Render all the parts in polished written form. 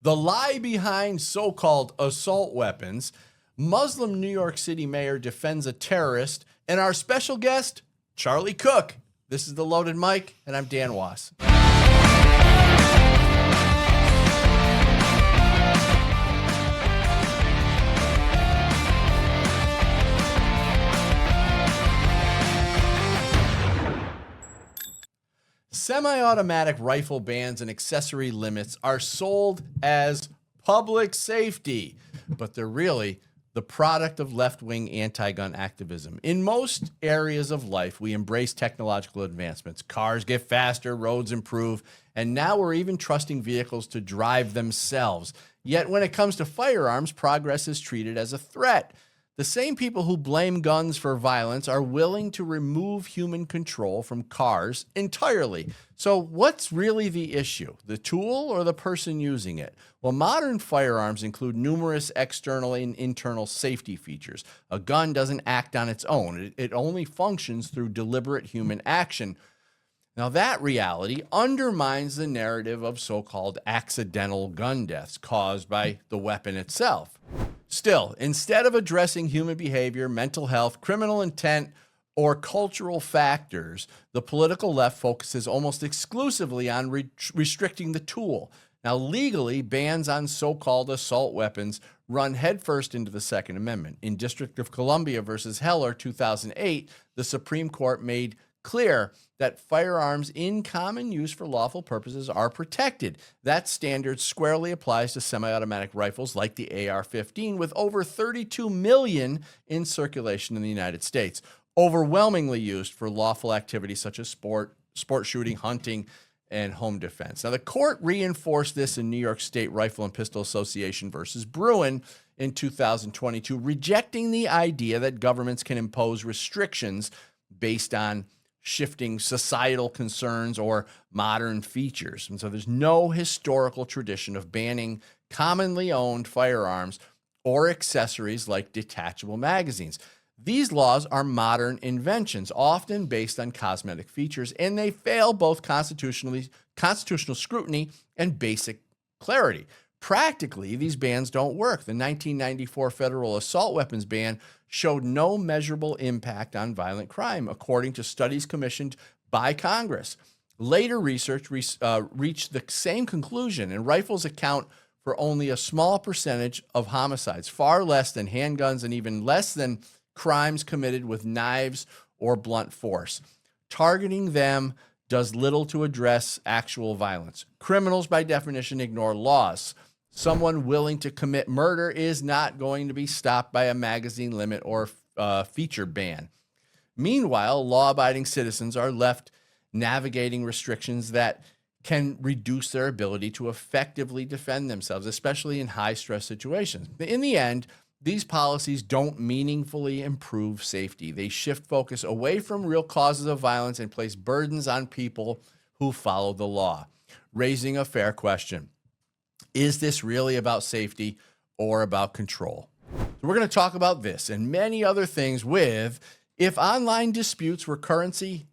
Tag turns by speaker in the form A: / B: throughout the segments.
A: the lie behind so-called assault weapons, Muslim New York City mayor defends a terrorist, and our special guest, Charlie Cook. This is The Loaded Mic, and I'm Dan Was. Semi-automatic rifle bans and accessory limits are sold as public safety, but they're really the product of left-wing anti-gun activism. In most areas of life, we embrace technological advancements. Cars get faster, roads improve, and now we're even trusting vehicles to drive themselves. Yet when it comes to firearms, progress is treated as a threat. The same people who blame guns for violence are willing to remove human control from cars entirely. So what's really the issue? The tool or the person using it? Well, modern firearms include numerous external and internal safety features. A gun doesn't act on its own. It only functions through deliberate human action. Now, that reality undermines the narrative of so-called accidental gun deaths caused by the weapon itself. Still, instead of addressing human behavior, mental health, criminal intent, or cultural factors, the political left focuses almost exclusively on restricting the tool. Now, legally, bans on so-called assault weapons run headfirst into the Second Amendment. In District of Columbia versus Heller, 2008, the Supreme Court made clear that firearms in common use for lawful purposes are protected. That standard squarely applies to semi-automatic rifles like the AR-15, with over 32 million in circulation in the United States, overwhelmingly used for lawful activities such as sport shooting, hunting, and home defense. Now, the court reinforced this in New York State Rifle and Pistol Association versus Bruin in 2022, rejecting the idea that governments can impose restrictions based on shifting societal concerns or modern features. And so there's no historical tradition of banning commonly owned firearms or accessories like detachable magazines. These laws are modern inventions, often based on cosmetic features, and they fail both constitutional scrutiny and basic clarity. Practically, these bans don't work. The 1994 federal assault weapons ban showed no measurable impact on violent crime, according to studies commissioned by Congress. Later research reached the same conclusion, and rifles account for only a small percentage of homicides, far less than handguns and even less than crimes committed with knives or blunt force. Targeting them does little to address actual violence. Criminals, by definition, ignore laws. Someone willing to commit murder is not going to be stopped by a magazine limit or feature ban. Meanwhile, law-abiding citizens are left navigating restrictions that can reduce their ability to effectively defend themselves, especially in high-stress situations. In the end, these policies don't meaningfully improve safety. They shift focus away from real causes of violence and place burdens on people who follow the law, raising a fair question. Is this really about safety or about control? So we're going to talk about this and many other things with, if online disputes were currency,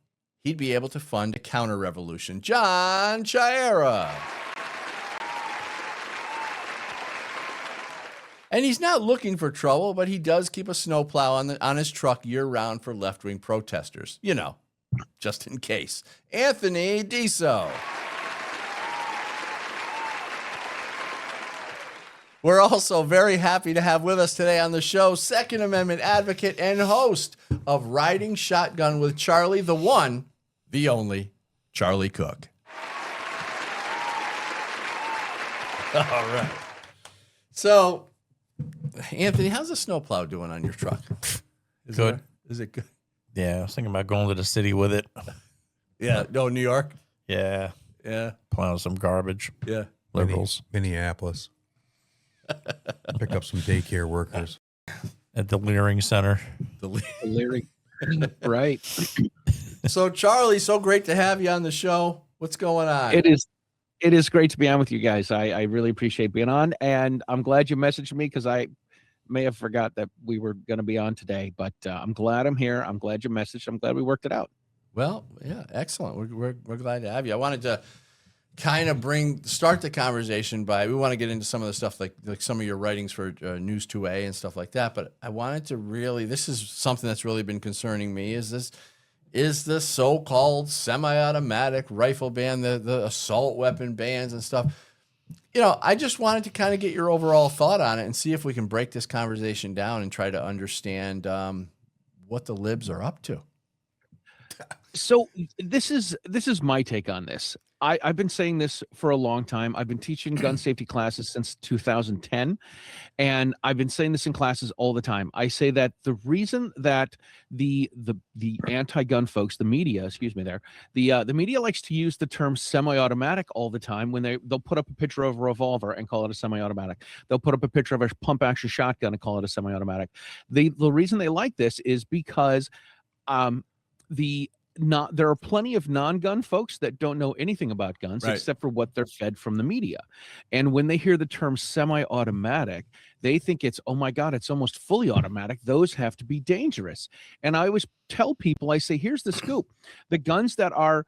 A: he'd be able to fund a counter-revolution. John Chiara. And he's not looking for trouble, but he does keep a snowplow on his truck year-round for left-wing protesters. You know, just in case. Anthony Diso. We're also very happy to have with us today on the show Second Amendment advocate and host of Riding Shotgun with Charlie, the one, the only, Charlie Cook. All right. So, Anthony, how's the snowplow doing on your truck?
B: Good.
A: Is it good?
B: Yeah, I was thinking about going to the city with it.
A: Yeah. No, New York?
B: Yeah.
A: Yeah.
B: Plowing some garbage.
A: Yeah.
C: Liberals. Minneapolis. Pick up some daycare workers.
B: At the Leering Center.
A: The
D: Leering. Right.
A: So, Charlie, so great to have you on the show. What's going on?
D: It is great to be on with you guys. I really appreciate being on, and I'm glad you messaged me because I may have forgot that we were going to be on today, but I'm glad I'm here. I'm glad you messaged. I'm glad we worked it out.
A: Well, yeah, excellent. We're glad to have you. I wanted to kind of start the conversation by, we want to get into some of the stuff like some of your writings for News 2A and stuff like that. But I wanted to really, this is something that's really been concerning me, is the so-called semi-automatic rifle ban, the assault weapon bans and stuff. I just wanted to kind of get your overall thought on it and see if we can break this conversation down and try to understand what the libs are up to.
D: So this is my take on this. I've been saying this for a long time. I've been teaching gun safety classes since 2010, and I've been saying this in classes all the time. I say that the reason that the anti-gun folks, the media media likes to use the term semi-automatic all the time when they'll put up a picture of a revolver and call it a semi-automatic. They'll put up a picture of a pump-action shotgun and call it a semi-automatic. The reason they like this is because there are plenty of non-gun folks that don't know anything about guns, right, except for what they're fed from the media. And when they hear the term semi-automatic, they think it's, oh my God, it's almost fully automatic. Those have to be dangerous. And I always tell people, I say, here's the scoop. The guns that are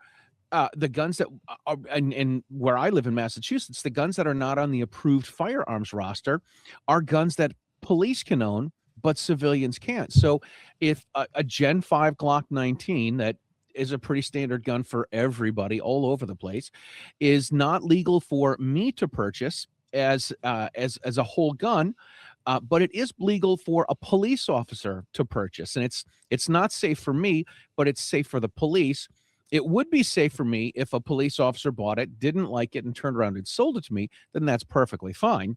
D: and where I live in Massachusetts, the guns that are not on the approved firearms roster are guns that police can own, but civilians can't. So if a Gen 5 Glock 19 that is a pretty standard gun for everybody all over the place is not legal for me to purchase as a whole gun, but it is legal for a police officer to purchase. And it's not safe for me, but it's safe for the police. It would be safe for me if a police officer bought it, didn't like it, and turned around and sold it to me. Then that's perfectly fine.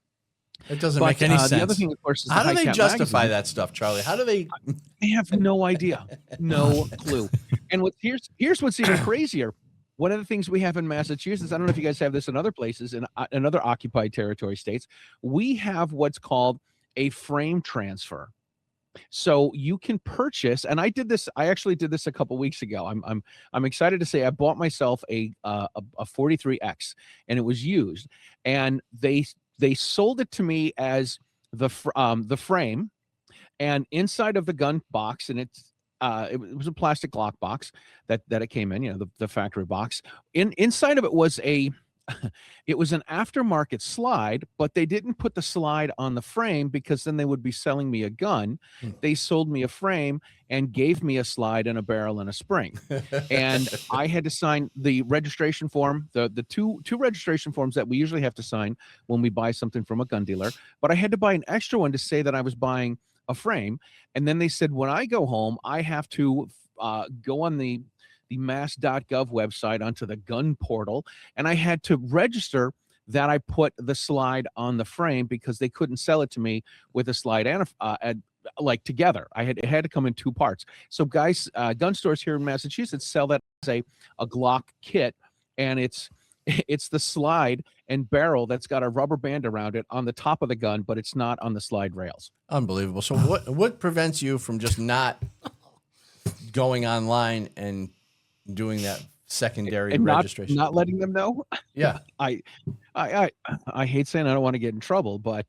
A: It doesn't make any sense.
D: The other thing, of course, is
A: how do they justify that stuff, Charlie? How do they?
D: I have no idea, no clue. And here's what's even crazier. One of the things we have in Massachusetts, I don't know if you guys have this in other places, in other occupied territory states, we have what's called a frame transfer. So you can purchase, and I actually did this a couple weeks ago. I'm excited to say I bought myself a 43X, and it was used, and they sold it to me as the frame, and inside of the gun box, and it was a plastic Glock box that it came in, the factory box. Inside of it was it was an aftermarket slide, but they didn't put the slide on the frame because then they would be selling me a gun. They sold me a frame and gave me a slide and a barrel and a spring. And I had to sign the registration form, the two registration forms that we usually have to sign when we buy something from a gun dealer. But I had to buy an extra one to say that I was buying a frame. And then they said, when I go home, I have to go on the mass.gov website onto the gun portal, and I had to register that I put the slide on the frame because they couldn't sell it to me with a slide and like together. It had to come in two parts. So guys, gun stores here in Massachusetts sell that as a Glock kit, and it's the slide and barrel that's got a rubber band around it on the top of the gun, but it's not on the slide rails.
A: Unbelievable. So what prevents you from just not going online and doing that secondary
D: and
A: registration?
D: Not letting them know?
A: Yeah.
D: I hate saying I don't want to get in trouble, but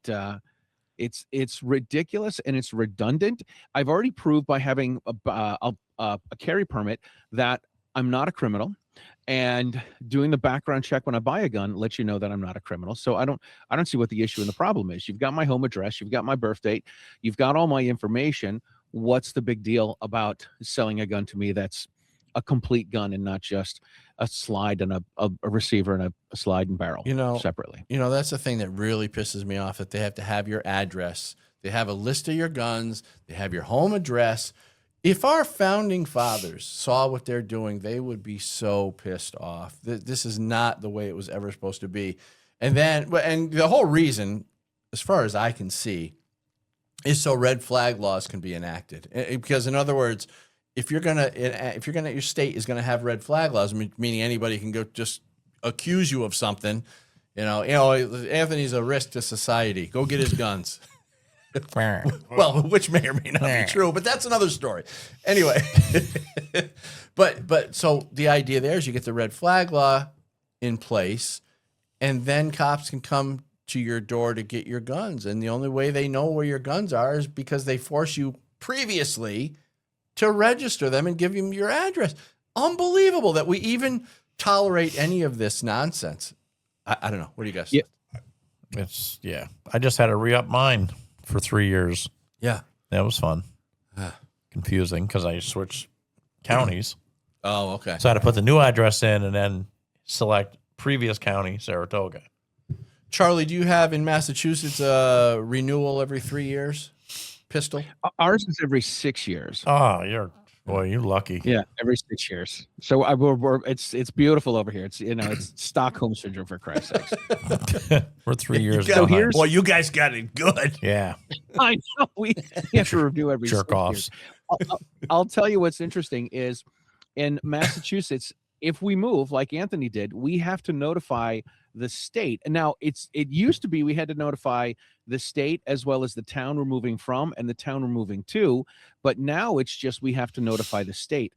D: it's ridiculous and it's redundant. I've already proved by having a carry permit that I'm not a criminal, and doing the background check when I buy a gun lets you know that I'm not a criminal. So I don't see what the issue and the problem is. You've got my home address, you've got my birth date, you've got all my information. What's the big deal about selling a gun to me that's a complete gun and not just a slide and a receiver and a slide and barrel separately?
A: That's the thing that really pisses me off, that they have to have your address. They have a list of your guns. They have your home address. If our founding fathers saw what they're doing, they would be so pissed off. This is not the way it was ever supposed to be. And the whole reason, as far as I can see, is so red flag laws can be enacted. Because in other words, if your state is gonna have red flag laws, meaning anybody can go just accuse you of something, Anthony's a risk to society. Go get his guns. Well, which may or may not be true, but that's another story. Anyway, but so the idea there is you get the red flag law in place, and then cops can come to your door to get your guns. And the only way they know where your guns are is because they force you previously to register them and give them your address. Unbelievable that we even tolerate any of this nonsense. I don't know. What do you guys
D: Yeah.
A: think?
B: I just had to re-up mine for 3 years.
A: Yeah.
B: That was fun.
A: Ah.
B: Confusing because I switched counties.
A: Oh, okay.
B: So I had to put the new address in and then select previous county, Saratoga.
A: Charlie, do you have in Massachusetts a renewal every 3 years? Pistol?
D: Ours is every 6 years.
B: Oh, you're lucky.
D: Yeah, every 6 years. So it's beautiful over here. It's it's Stockholm syndrome, for Christ's sakes.
B: We're 3 years.
A: So
B: behind.
A: Boy, you guys got it good.
B: Yeah,
D: I know we have to review every
B: jerk
D: 6
B: offs.
D: years. I'll tell you what's interesting is in Massachusetts, if we move like Anthony did, we have to notify the state. And now it used to be we had to notify the state as well as the town we're moving from and the town we're moving to, but now it's just we have to notify the state.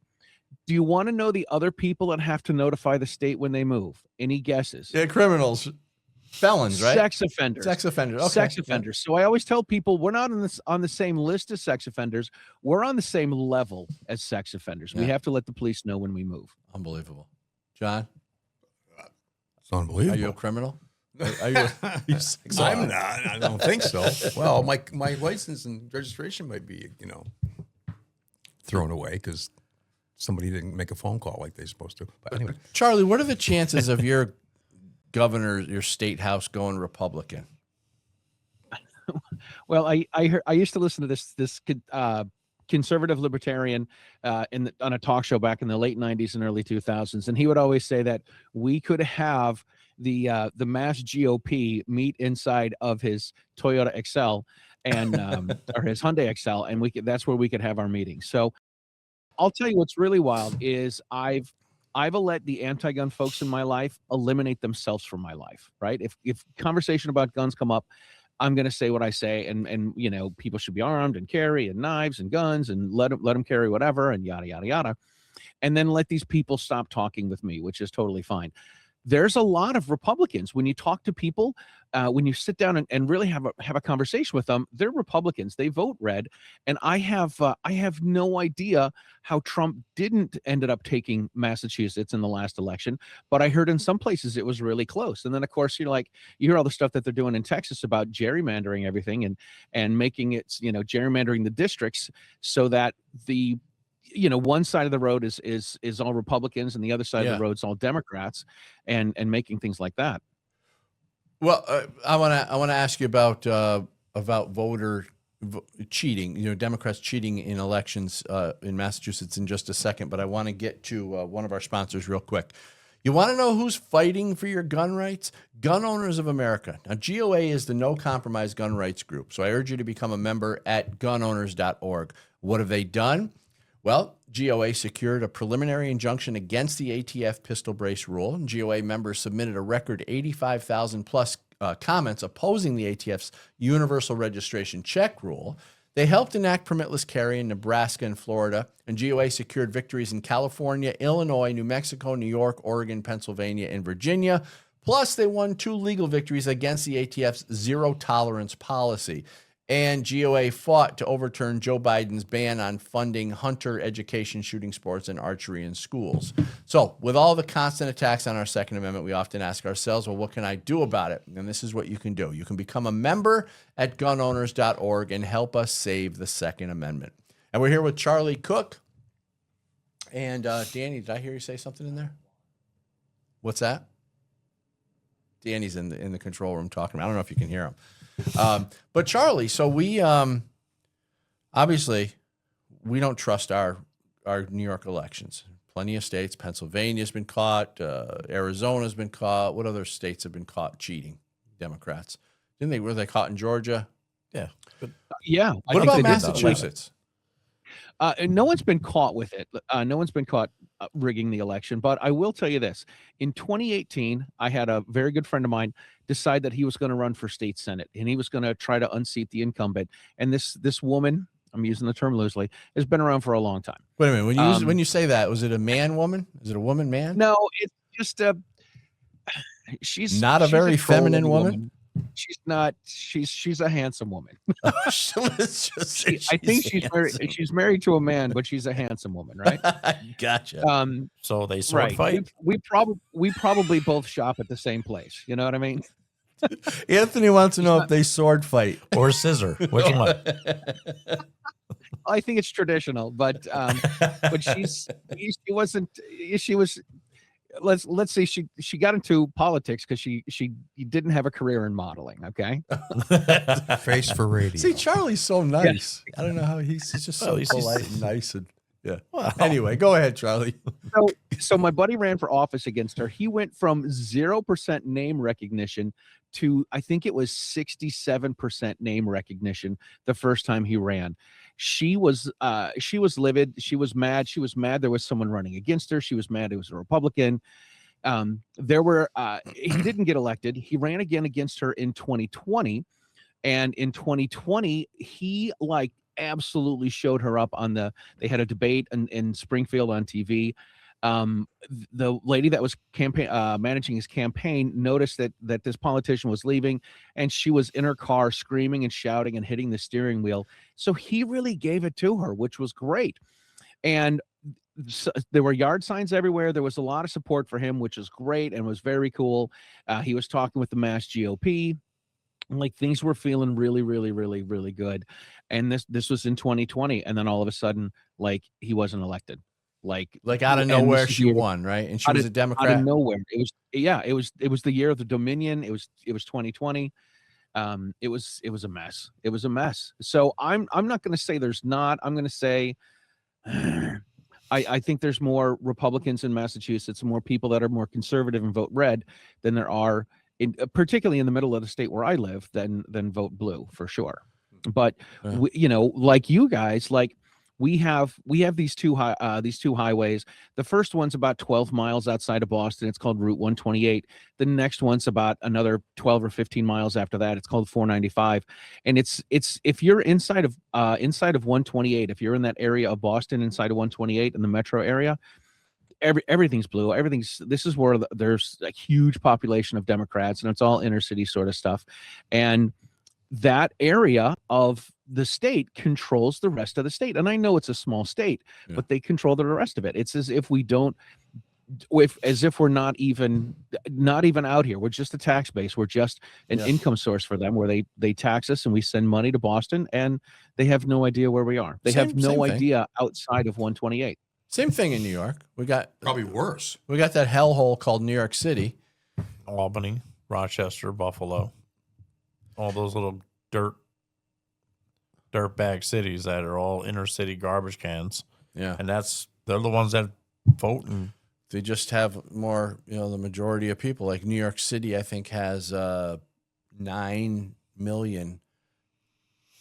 D: Do you want to know the other people that have to notify the state when they move? Any guesses?
A: Yeah, criminals, felons, right?
D: Sex offenders.
A: Sex offenders. Okay.
D: Sex offenders. So I always tell people we're not on the same list as sex offenders. We're on the same level as sex offenders. We
A: Yeah.
D: have to let the police know when we move.
A: Unbelievable. John,
C: It's unbelievable.
A: are you a criminal? Are you a sex
C: I'm
A: offender?
C: not. I don't think so. Well, my license and registration might be, thrown away because somebody didn't make a phone call like they're supposed to. But anyway,
A: Charlie, what are the chances of your governor, your state house going Republican?
D: Well, I used to listen to this conservative libertarian on a talk show back in the late 90s and early 2000s, and he would always say that we could have the Mass GOP meet inside of his Toyota Excel and or his Hyundai Excel, and that's where we could have our meetings. So I'll tell you what's really wild is I've let the anti-gun folks in my life eliminate themselves from my life, right? If conversation about guns come up, I'm going to say what I say, and people should be armed and carry and knives and guns and let them carry whatever and yada yada yada, and then let these people stop talking with me, which is totally fine. There's a lot of Republicans when you talk to people, when you sit down and really have a conversation with them, they're Republicans. They vote red, and I have no idea how Trump didn't ended up taking Massachusetts in the last election. But I heard in some places it was really close. And then of course you hear all the stuff that they're doing in Texas about gerrymandering everything and making it gerrymandering the districts so that the one side of the road is all Republicans and the other side of the road is all Democrats, and making things like that.
A: Well, I want to ask you about voter cheating. Democrats cheating in elections in Massachusetts in just a second, but I want to get to one of our sponsors real quick. You want to know who's fighting for your gun rights? Gun Owners of America. Now, GOA is the No Compromise Gun Rights Group, so I urge you to become a member at gunowners.org. What have they done? Well, GOA secured a preliminary injunction against the ATF pistol brace rule. And GOA members submitted a record 85,000 plus comments opposing the ATF's universal registration check rule. They helped enact permitless carry in Nebraska and Florida, and GOA secured victories in California, Illinois, New Mexico, New York, Oregon, Pennsylvania, and Virginia. Plus, they won 2 legal victories against the ATF's zero tolerance policy. And GOA fought to overturn Joe Biden's ban on funding hunter education, shooting sports, and archery in schools. So with all the constant attacks on our Second Amendment, we often ask ourselves, well, what can I do about it? And this is what you can do. You can become a member at gunowners.org and help us save the Second Amendment. And we're here with Charlie Cook. And Danny, did I hear you say something in there? What's that? Danny's in the control room talking. I don't know if you can hear him. But Charlie, so we obviously we don't trust our New York elections. Plenty of states. Pennsylvania's been caught. Arizona's been caught. What other states have been caught cheating? Democrats. Were they caught in Georgia?
B: Yeah.
D: Yeah.
A: What about Massachusetts?
D: No one's been caught with it. No one's been caught rigging the election. But I will tell you this. In 2018, I had a very good friend of mine decide that he was going to run for state senate, and he was going to try to unseat the incumbent. And this woman, I'm using the term loosely, has been around for a long time.
A: Wait a minute. When you say that, was it a man, woman? Is it a woman, man?
D: No, it's just she's
A: not a very
D: troll
A: feminine
D: of a
A: woman.
D: she's not. She's a handsome woman.
A: Let's just say
D: I think she's
A: handsome.
D: married. She's married to a man, but she's a handsome woman, right?
A: Gotcha.
B: So they sword
D: Right.
B: fight.
D: We probably both shop at the same place. You know what I mean?
A: Anthony wants to know if they sword fight.
B: Or scissor. Which one?
D: I think it's traditional, but she wasn't. She was. Let's say she got into politics because she didn't have a career in modeling. Okay.
C: Face for radio.
A: See, Charlie's so nice. I don't know how he's just so polite and nice and yeah.
B: Well,
A: Anyway, go ahead, Charlie.
D: So my buddy ran for office against her. He went from 0% name recognition to I think it was 67% name recognition the first time he ran. She was livid. She was mad. She was mad there was someone running against her. She was mad it was a Republican. He didn't get elected. He ran again against her in 2020. And in 2020, he absolutely showed her up they had a debate in Springfield on TV. The lady that was managing his campaign noticed that this politician was leaving, and she was in her car screaming and shouting and hitting the steering wheel. So he really gave it to her, which was great. And so there were yard signs everywhere. There was a lot of support for him, which was great and was very cool. He was talking with the Mass GOP. Things were feeling really, really, really, really good. And this was in 2020. And then all of a sudden, he wasn't elected.
A: Out of nowhere, she won, right? And she was a Democrat.
D: Out of nowhere, it was the year of the Dominion. It was 2020. It was a mess. It was a mess. So I'm not going to say there's not. I'm going to say I think there's more Republicans in Massachusetts, more people that are more conservative and vote red than there are particularly in the middle of the state where I live than vote blue for sure. But you guys, we have these two highways. The first one's about 12 miles outside of Boston. It's called Route 128. The next one's about another 12 or 15 miles after that. It's called 495. And it's if you're inside of 128, if you're in that area of Boston inside of 128 in the metro area, everything's blue. This is where there's a huge population of Democrats, and it's all inner city sort of stuff. And that area of the state controls the rest of the state. And I know it's a small state, but they control the rest of it. It's as if we're not even out here. We're just a tax base. We're just an income source for them, where they tax us and we send money to Boston, and they have no idea where we are. They have no idea outside of 128.
A: Same thing in New York. We got
C: probably worse.
A: We got that hellhole called New York City,
B: Albany, Rochester, Buffalo, all those little dirt bag cities that are all inner city garbage cans.
A: Yeah,
B: and they're the ones that vote, and
A: they just have more. The majority of people, like New York City, I think has 9 million.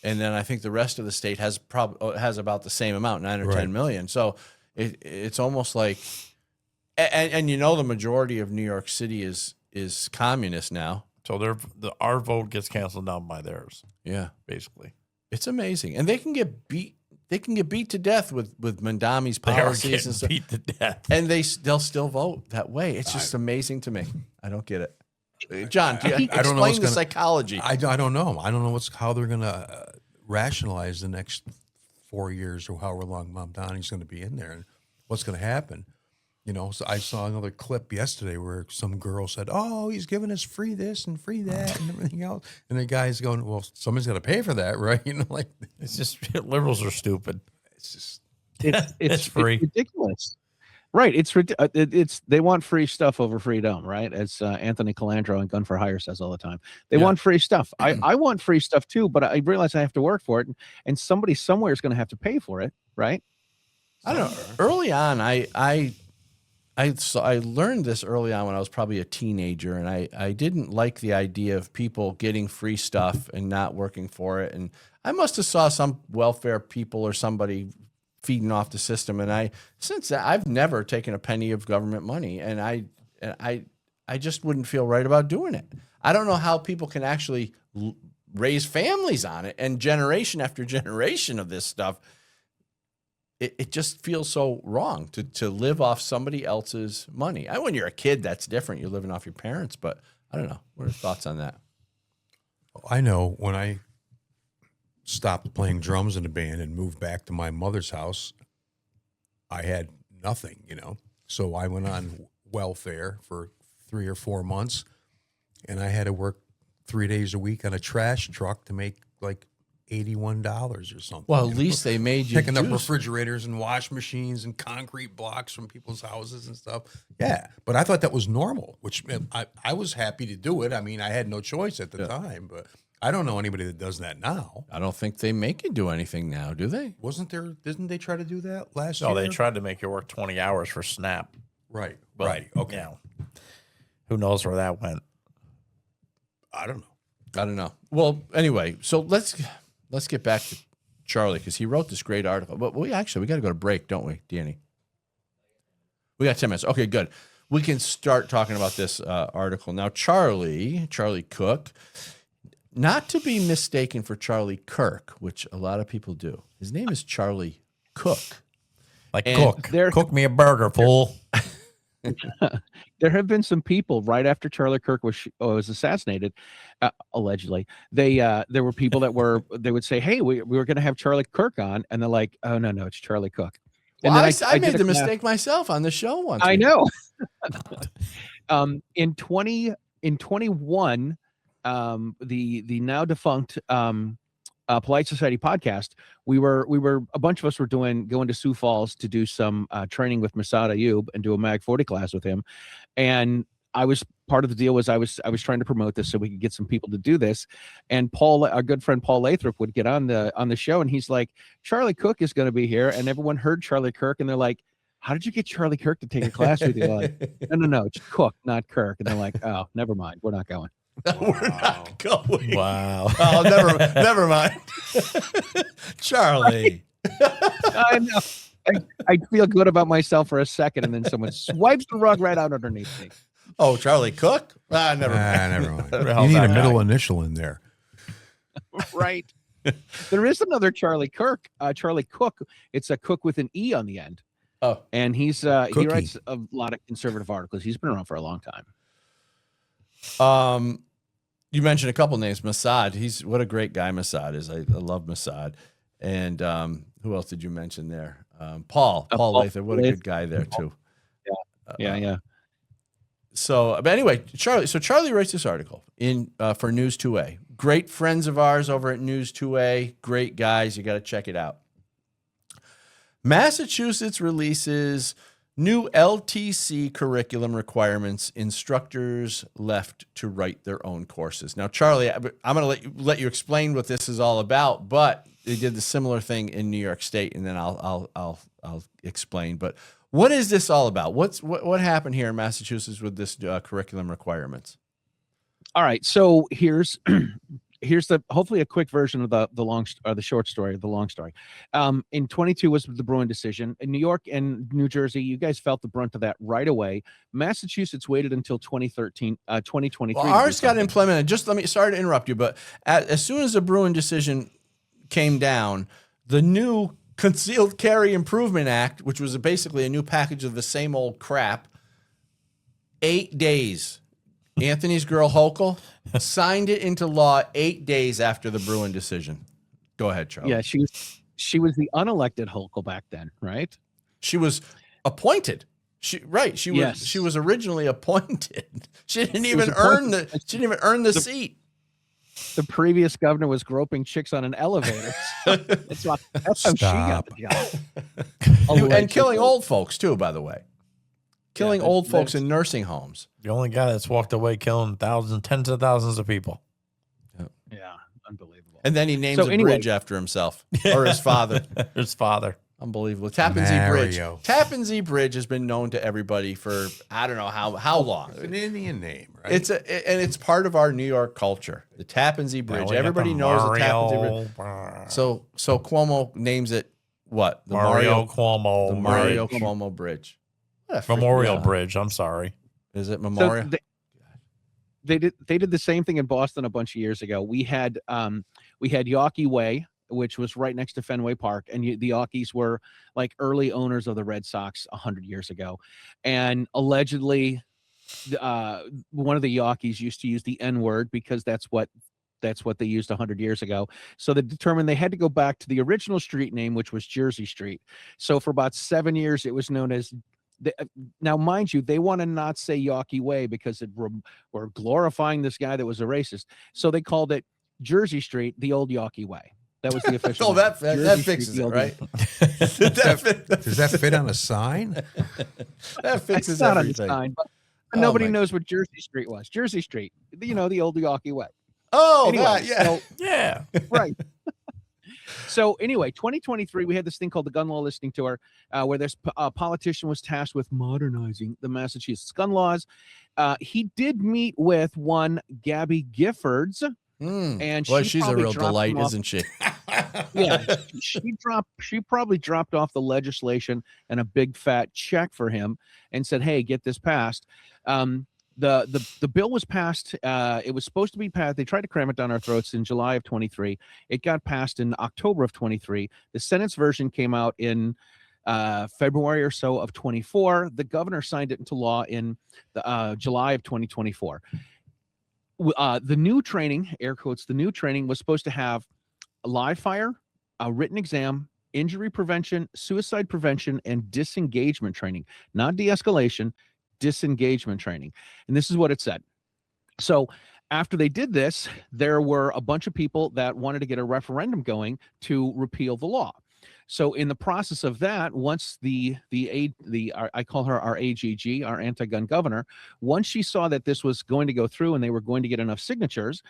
A: And then I think the rest of the state has about the same amount, 9 or 10 million. So it's almost like, and the majority of New York City is communist now.
B: So our vote gets canceled down by theirs.
A: Yeah,
B: basically,
A: it's amazing, and they can get beat. They can get beat to death with Mandami's policies and stuff.
B: Beat to death,
A: and they'll still vote that way. It's just amazing to me. I don't get it. John, explain the psychology.
C: I don't know. I don't know how they're going to rationalize the next 4 years or however long Mamdani's going to be in there, and what's going to happen. So I saw another clip yesterday where some girl said, "Oh, he's giving us free this and free that and everything else," and the guy's going, "Well, somebody's got to pay for that, right?"
B: It's just liberals are stupid.
C: It's just
B: it's free,
D: it's ridiculous. Right. It's they want free stuff over freedom, right? As Anthony Calandro and Gun for Hire says all the time. They want free stuff. I want free stuff too, but I realize I have to work for it, and somebody somewhere is going to have to pay for it, right?
A: I don't know. Early on, I learned this early on when I was probably a teenager, and I didn't like the idea of people getting free stuff and not working for it. And I must have saw some welfare people or somebody feeding off the system, and since that I've never taken a penny of government money, and I just wouldn't feel right about doing it. I don't know how people can actually raise families on it, and generation after generation of this stuff. It just feels so wrong to live off somebody else's money. When you're a kid, that's different. You're living off your parents, but I don't know. What are your thoughts on that?
C: I know when I stopped playing drums in a band and moved back to my mother's house, I had nothing, So I went on welfare for 3 or 4 months, and I had to work 3 days a week on a trash truck to make like $81 or something.
A: Well, at least they made you
C: picking up
A: do
C: refrigerators and wash machines and concrete blocks from people's houses and stuff. Yeah, but I thought that was normal, which I was happy to do it. I mean, I had no choice at the time, but I don't know anybody that does that now.
A: I don't think they make you do anything now, do they?
C: Didn't they try to do that last year?
B: No, they tried to make you work 20 hours for SNAP.
C: Right,
B: But,
C: right. Okay.
B: you know, who knows where that went?
C: I don't know.
A: I don't know. Well, anyway, so let's get back to Charlie, because he wrote this great article. But we got to go to break, don't we, Danny? We got 10 minutes. Okay, good. We can start talking about this article. Now, Charlie Cook, not to be mistaken for Charlie Kirk, which a lot of people do. His name is Charlie Cook.
B: Like,
A: And
B: cook me a burger, fool.
D: There have been some people right after Charlie Kirk was assassinated, allegedly. There were people that they would say, "Hey, we were going to have Charlie Kirk on," and they're like, "Oh no, it's Charlie Cook." And
A: Well,
D: then
A: I made the mistake myself on the show once.
D: I know. In 2021, the now defunct Polite Society podcast, we were a bunch of us were going to Sioux Falls to do some training with Masad Ayub and do a Mag 40 class with him, and I was part of the deal was I was trying to promote this so we could get some people to do this, and our good friend Paul Lathrop would get on the show, and he's like, Charlie Cook is going to be here, and everyone heard Charlie Kirk, and they're like, how did you get Charlie Kirk to take a class with you? They're like, no, it's Cook, not Kirk, and they're like, oh, never mind, we're not going.
A: We're not going.
B: Wow.
A: Oh, never mind. Charlie.
D: I know. I feel good about myself for a second, and then someone swipes the rug right out underneath me.
A: Oh, Charlie Cook? Never mind.
C: Never mind.
B: the
C: You
B: hell's
C: need
B: that
C: a middle
B: guy?
C: initial in there.
D: Right. There is another Charlie Cook. It's a Cook with an E on the end.
A: Oh,
D: And he
C: Cookie.
D: writes a lot of conservative articles. He's been around for a long time.
A: you mentioned a couple names. Masad. What a great guy Masad is. I love Masad. And who else did you mention there? Paul Lathrop. What a good guy there too.
D: Yeah.
A: So, but anyway, Charlie writes this article for News 2A. Great friends of ours over at News 2A. Great guys. You got to check it out. Massachusetts releases new LTC curriculum requirements. Instructors left to write their own courses. Now, Charlie, I'm going to let you explain what this is all about, but they did the similar thing in New York State, and then I'll explain. But what is this all about? What happened here in Massachusetts with this curriculum requirements?
D: All right. So here's hopefully a quick version of the short story, the long story. In 22 was the Bruin decision. In New York and New Jersey, you guys felt the brunt of that right away. Massachusetts waited until 2023.
A: Well, ours got implemented. Sorry to interrupt you, but as soon as the Bruin decision came down, the new Concealed Carry Improvement Act, which was basically a new package of the same old crap, 8 days. Anthony's girl Hochul signed it into law 8 days after the Bruin decision. Go ahead, Charlie.
D: Yeah, she was the unelected Hochul back then, right?
A: She was appointed. She was originally appointed. She didn't even earn the seat.
D: The previous governor was groping chicks on an elevator. That's how she got the job.
A: And killing old folks too, by the way. Killing old folks in nursing homes.
B: The only guy that's walked away killing tens of thousands of people.
D: Yeah, unbelievable.
A: And then he names a bridge after himself or his father.
B: His father.
A: Unbelievable. Tappan Zee Bridge. Tappan Zee Bridge has been known to everybody for I don't know how long.
C: It's an Indian name, right?
A: It's part of our New York culture. The Tappan Zee Bridge. Everybody knows the Tappan Zee Bridge. So Cuomo names it what? The
B: Mario Cuomo.
A: The Mario Cuomo Bridge.
B: Memorial Bridge. I'm sorry.
A: Is it Memorial?
D: So they did the same thing in Boston a bunch of years ago. We had Yawkey Way, which was right next to Fenway Park, and the Yawkeys were like early owners of the Red Sox 100 years ago, and allegedly, one of the Yawkeys used to use the N-word because that's what That's what they used 100 years ago. So they determined they had to go back to the original street name, which was Jersey Street. So for about 7 years, it was known as. Now, mind you, they want to not say Yawkey Way because we're glorifying this guy that was a racist. So they called it Jersey Street, the old Yawkey Way. That was the official.
A: Oh,
D: name.
A: that fixes it, right?
C: Does that fit on a sign?
A: That fixes
D: It's not
A: everything.
D: on the sign, but
A: Oh,
D: nobody
A: my-
D: knows what Jersey Street was. Jersey Street, the old Yawkey Way.
A: Oh,
D: Anyway,
A: that, yeah.
D: so-
B: Yeah.
D: right. So anyway, 2023, we had this thing called the Gun Law Listening Tour, where this politician was tasked with modernizing the Massachusetts gun laws. He did meet with one Gabby Giffords, and
A: Boy,
D: she
A: she's a
D: probably
A: real
D: dropped
A: delight,
D: him off-
A: isn't she?
D: Yeah, she probably dropped off the legislation and a big fat check for him and said, "Hey, get this passed." The bill was passed. It was supposed to be passed. They tried to cram it down our throats in July of 23. It got passed in October of 23. The Senate's version came out in February or so of 24. The governor signed it into law in July of 2024. The new training, air quotes, the new training was supposed to have a live fire, a written exam, injury prevention, suicide prevention, and disengagement training, not de-escalation, disengagement training. And this is what it said. So after they did this, there were a bunch of people that wanted to get a referendum going to repeal the law. So in the process of that, once I call her our AGG, our anti-gun governor, once she saw that this was going to go through and they were going to get enough signatures,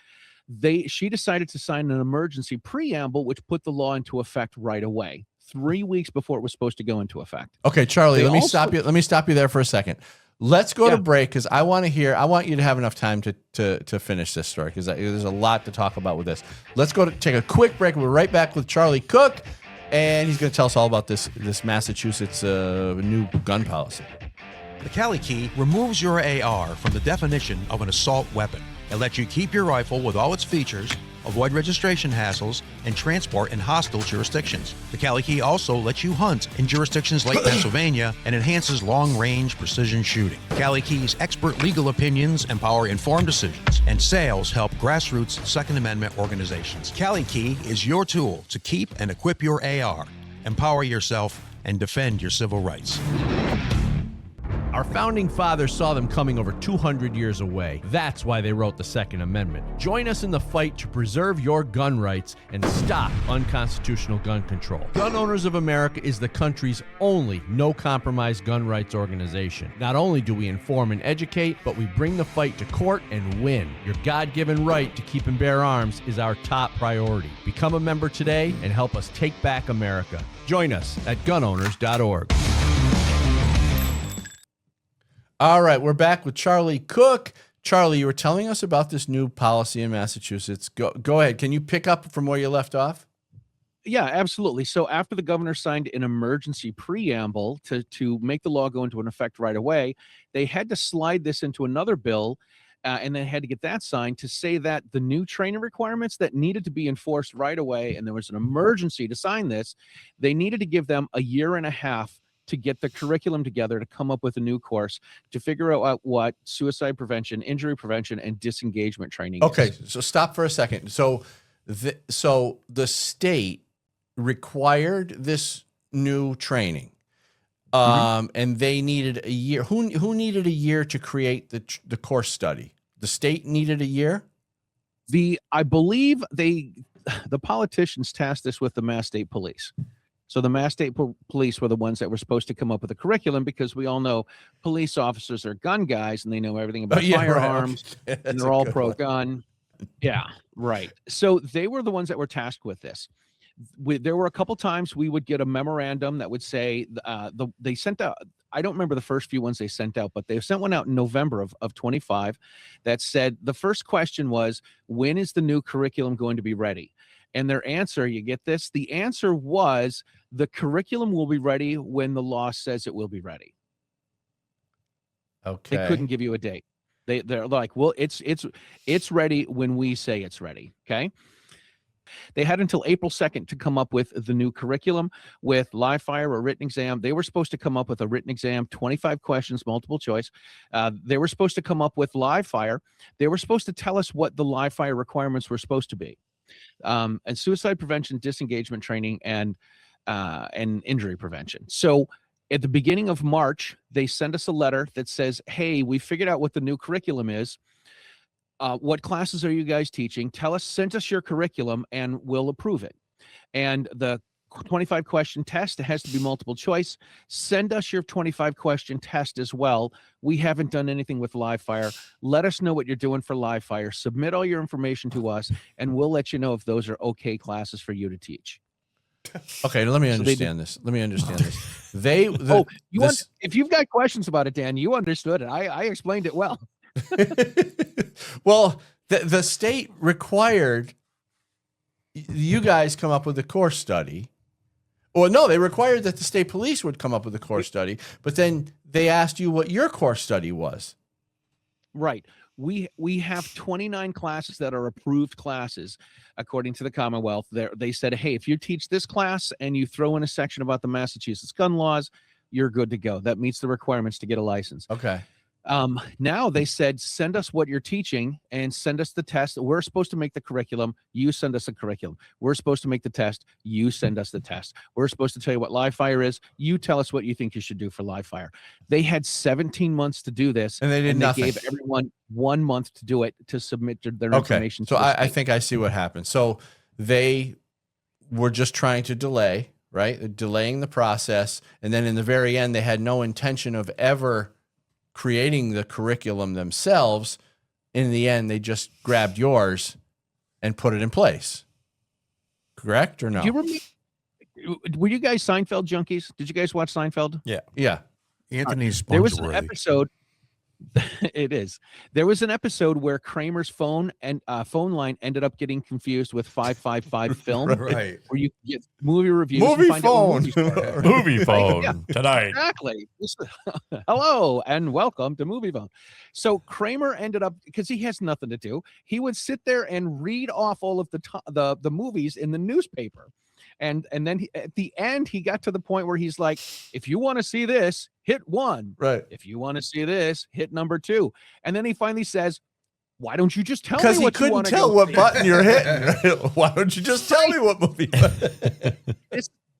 D: she decided to sign an emergency preamble, which put the law into effect right away, 3 weeks before it was supposed to go into effect.
A: Okay, Charlie,
D: They
A: let me
D: also-
A: stop you. Let me stop you there for a second. Let's go
D: Yeah.
A: to break because I want you to have enough time to finish this story because there's a lot to talk about with this. Let's go to take a quick break. We're right back with Charlie Cook, and he's going to tell us all about this Massachusetts new gun policy.
C: The Cali Key removes your AR from the definition of an assault weapon. It lets you keep your rifle with all its features, avoid registration hassles, and transport in hostile jurisdictions. The Cali Key also lets you hunt in jurisdictions like Pennsylvania and enhances long-range precision shooting. Cali Key's expert legal opinions empower informed decisions, and sales help grassroots Second Amendment organizations. Cali Key is your tool to keep and equip your AR, empower yourself, and defend your civil rights.
E: Our founding fathers saw them coming over 200 years away. That's why they wrote the Second Amendment. Join us in the fight to preserve your gun rights and stop unconstitutional gun control. Gun Owners of America is the country's only no-compromise gun rights organization. Not only do we inform and educate, but we bring the fight to court and win. Your God-given right to keep and bear arms is our top priority. Become a member today and help us take back America. Join us at gunowners.org.
A: All right, we're back with Charlie Cook. Charlie, you were telling us about this new policy in Massachusetts. Go ahead. Can you pick up from where you left off?
D: Yeah, absolutely. So after the governor signed an emergency preamble to make the law go into an effect right away, they had to slide this into another bill, and then had to get that signed to say that the new training requirements that needed to be enforced right away, and there was an emergency to sign this, they needed to give them a year and a half to get the curriculum together to come up with a new course to figure out what suicide prevention, injury prevention, and disengagement training
A: Okay,
D: is.
A: so stop for a second. So the state required this new training, and they needed a year. Who needed a year to create the course study? The state needed a year?
D: I believe the politicians tasked this with the Mass State Police. So the Mass State Police were the ones that were supposed to come up with a curriculum because we all know police officers are gun guys and they know everything about
A: yeah, right.
D: firearms
A: Okay.
D: and
A: That's
D: they're
A: a
D: all
A: good
D: pro
A: one.
D: gun. Yeah, right. So they were the ones that were tasked with this. There were a couple times we would get a memorandum that would say they sent out. I don't remember the first few ones they sent out, but they sent one out in November of 25 that said the first question was, when is the new curriculum going to be ready? And their answer, you get this? The answer was the curriculum will be ready when the law says it will be ready.
A: Okay.
D: They couldn't give you a date. They're like, well, it's ready when we say it's ready. Okay. They had until April 2nd to come up with the new curriculum with live fire or written exam. They were supposed to come up with a written exam, 25 questions, multiple choice. They were supposed to come up with live fire. They were supposed to tell us what the live fire requirements were supposed to be. And suicide prevention, disengagement training, and injury prevention. So at the beginning of March, they send us a letter that says, hey, we figured out what the new curriculum is. What classes are you guys teaching? Send us your curriculum and we'll approve it. And the 25 question test, it has to be multiple choice. Send us your 25 question test as well. We haven't done anything with live fire. Let us know what you're doing for live fire. Submit all your information to us and we'll let you know if those are okay classes for you to teach.
A: Okay, let me understand this. Let me understand this.
D: If you've got questions about it, Dan, you understood it. I explained it well.
A: Well, the state required you guys come up with a course study. Well, no, they required that the state police would come up with a course study, but then they asked you what your course study was.
D: Right. We have 29 classes that are approved classes according to the Commonwealth. They said, hey, if you teach this class and you throw in a section about the Massachusetts gun laws, you're good to go. That meets the requirements to get a license.
A: Okay.
D: Now they said, send us what you're teaching and send us the test. We're supposed to make the curriculum. You send us a curriculum. We're supposed to make the test. You send us the test. We're supposed to tell you what live fire is. You tell us what you think you should do for live fire. They had 17 months to do this.
A: And they did nothing.
D: They gave everyone 1 month to do it, to submit their information.
A: So I think I see what happened. So they were just trying to delay, right? Delaying the process. And then in the very end, they had no intention of ever creating the curriculum themselves. In the end, they just grabbed yours and put it in place. Correct or no?
D: Were you guys Seinfeld junkies? Did you guys watch Seinfeld?
A: Yeah.
C: Anthony Sponge.
D: There was an episode. It is. There was an episode where Kramer's phone line ended up getting confused with 555 film,
C: Right.
D: where you get movie reviews.
A: Movie
D: and find out
A: phone.
D: what movies are.
B: Movie phone
D: Yeah.
B: tonight.
D: Exactly. Hello and welcome to Movie Phone. So Kramer ended up, because he has nothing to do, he would sit there and read off all of the movies in the newspaper. And then at the end, he got to the point where he's like, if you want to see this, hit 1.
A: Right.
D: If you want to see this, hit number 2. And then he finally says, why don't you just tell me
A: Because he
D: what you
A: couldn't
D: want to
A: tell
D: go
A: what
D: see?
A: button you're hitting. Why don't you just tell me what movie?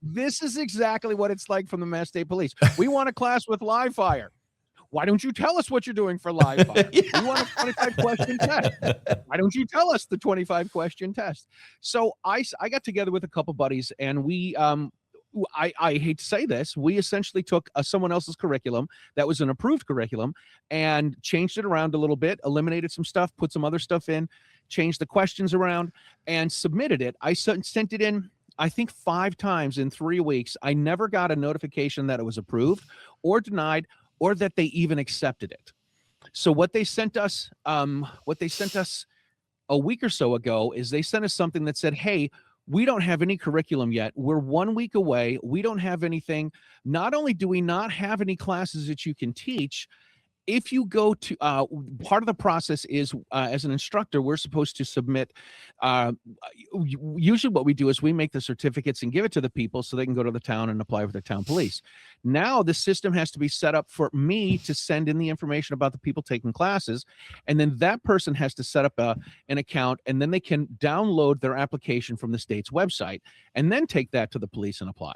D: This is exactly what it's like from the Mass State Police. We want a class with live fire. Why don't you tell us what you're doing for live fire? We want a 25 question test. Why don't you tell us the 25 question test? So I got together with a couple buddies and we, I hate to say this, we essentially took someone else's curriculum that was an approved curriculum and changed it around a little bit, eliminated some stuff, put some other stuff in, changed the questions around and submitted it. I sent it in, I think 5 times in 3 weeks. I never got a notification that it was approved or denied or that they even accepted it. So what they sent us a week or so ago is they sent us something that said, hey, we don't have any curriculum yet. We're 1 week away. We don't have anything. Not only do we not have any classes that you can teach, if you go to part of the process is as an instructor, we're supposed to submit. Usually what we do is we make the certificates and give it to the people so they can go to the town and apply with the town police. Now the system has to be set up for me to send in the information about the people taking classes. And then that person has to set up an account and then they can download their application from the state's website and then take that to the police and apply.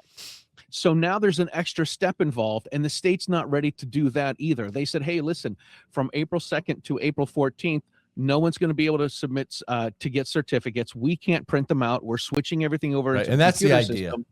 D: So now there's an extra step involved and the state's not ready to do that either. They said, hey, listen, from April 2nd to April 14th, no one's going to be able to submit to get certificates. We can't print them out. We're switching everything over.
A: Right. And that's the idea.
D: System.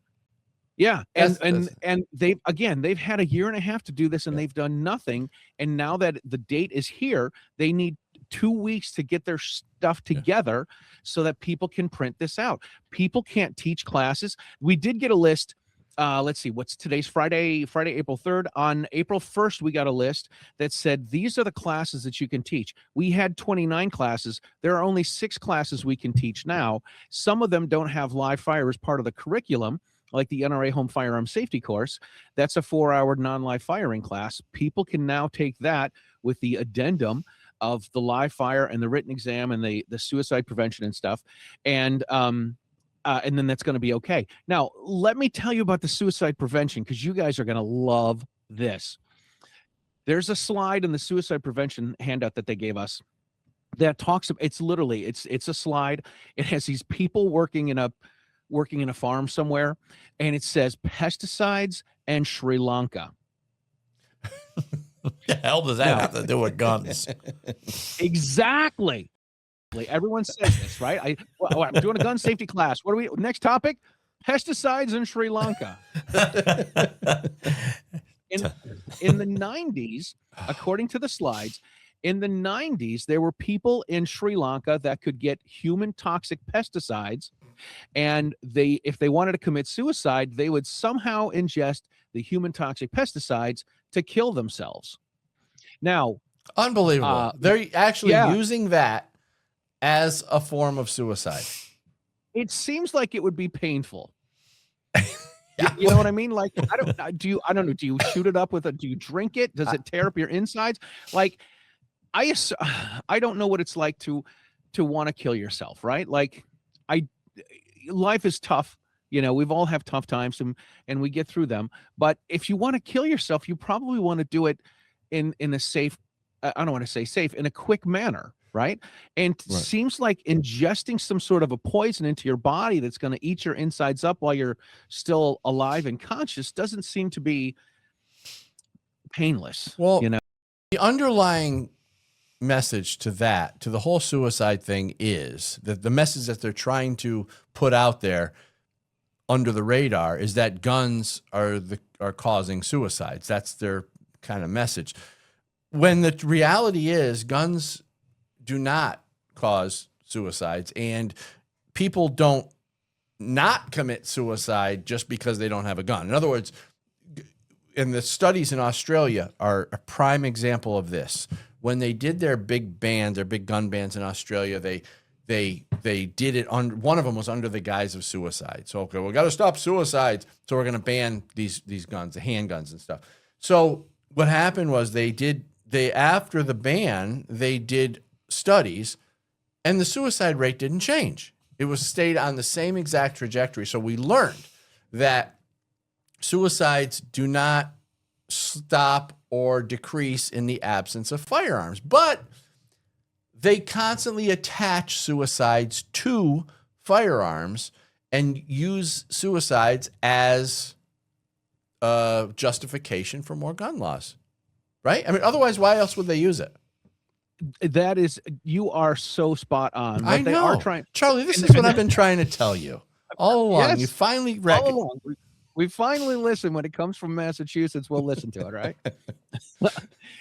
D: Yeah. And they've had a year and a half to do this and they've done nothing. And now that the date is here, they need 2 weeks to get their stuff together so that people can print this out. People can't teach classes. We did get a list. Let's see, what's today's Friday, April 3rd. On April 1st, we got a list that said, these are the classes that you can teach. We had 29 classes. There are only 6 classes we can teach now. Some of them don't have live fire as part of the curriculum, like the NRA Home Firearm Safety course. That's a 4-hour non-live firing class. People can now take that with the addendum of the live fire and the written exam and the suicide prevention and stuff. And and then that's going to be okay. Now, let me tell you about the suicide prevention, because you guys are going to love this. There's a slide in the suicide prevention handout that they gave us that talks about, it's literally, it's a slide. It has these people working in a farm somewhere, and it says pesticides and Sri Lanka.
B: What the hell does that have to do with guns?
D: Exactly. Everyone says this, right? I'm doing a gun safety class. What are we, next topic? Pesticides in Sri Lanka. In the 90s, according to the slides, in the 90s, there were people in Sri Lanka that could get human toxic pesticides, and if they wanted to commit suicide, they would somehow ingest the human toxic pesticides to kill themselves. Now,
A: Unbelievable. They're actually using that as a form of suicide.
D: It seems like it would be painful. You know what I mean? Like, I don't know. Do you shoot it up do you drink it? Does it tear up your insides? Like, I don't know what it's like to want to kill yourself, right? Like, life is tough. You know, we've all have tough times and we get through them. But if you want to kill yourself, you probably want to do it in a safe, I don't want to say safe, in a quick manner, right? And it seems like ingesting some sort of a poison into your body that's going to eat your insides up while you're still alive and conscious doesn't seem to be painless.
A: Well,
D: you know,
A: the underlying message to the whole suicide thing is that the message that they're trying to put out there under the radar is that guns are causing suicides. That's their kind of message. When the reality is guns do not cause suicides, and people don't not commit suicide just because they don't have a gun. In other words, and the studies in Australia are a prime example of this. When they did their big gun bans in Australia, they did it on, one of them was under the guise of suicide. So, okay, we got to stop suicides. So we're going to ban these guns, the handguns and stuff. So what happened was after the ban, they did studies and the suicide rate didn't change. It stayed on the same exact trajectory. So we learned that suicides do not stop or decrease in the absence of firearms, but they constantly attach suicides to firearms and use suicides as justification for more gun laws, right? I mean, otherwise, why else would they use it?
D: That is, you are so spot on.
A: I know.
D: They are trying,
A: Charlie, this is what I've been trying to tell you all along.
D: Yes,
A: you finally
D: all along. We finally listen. When it comes from Massachusetts, we'll listen to it, right?